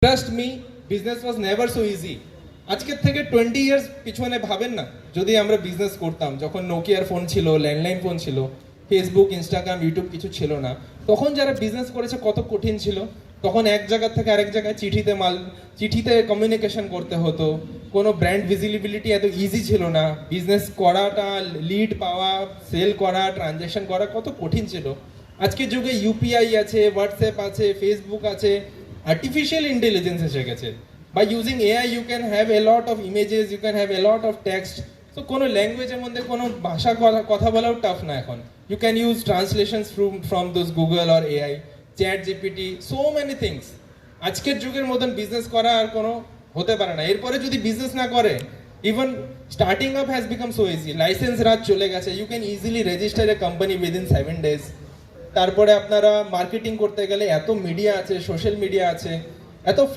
Trust me, business was never so easy. আজকের থেকে 20 years পিছনে ভাবেন না, যদি আমরা বিজনেস করতাম, যখন নোকিয়ার ফোন ছিল, ল্যান্ডলাইন ফোন ছিল, ফেসবুক, ইনস্টাগ্রাম, ইউটিউব কিছু ছিল না, তখন যারা বিজনেস করেছে কত কঠিন ছিল। তখন এক জায়গা থেকে আরেক জায়গায় চিঠিতে কমিউনিকেশন করতে হতো। কোনো ব্র্যান্ড ভিজিবিলিটি এত ইজি ছিল না। বিজনেস করাটা, লিড পাওয়া, সেল করা, ট্রানজ্যাকশন করা কত কঠিন ছিল। আজকের যুগে ইউপিআই আছে, হোয়াটসঅ্যাপ আছে, ফেসবুক আছে, artificial intelligence এসে গেছে। By using AI you can have a lot of images, you can have a lot of text. So কোনো ল্যাঙ্গুয়েজের মধ্যে কোনো ভাষা কথা বলাও টাফ না এখন। You can use translations from those Google or AI, Chat GPT, so many things. আজকের যুগের মতন বিজনেস করা আর কোনো হতে পারে না। এরপরে যদি বিজনেস না করে, even starting up has become so easy. License Raj চলে গেছে, you can easily register a company within 7 days। তারপরে আপনারা মার্কেটিং করতে গেলে এত মিডিয়া আছে, সোশ্যাল মিডিয়া আছে, এত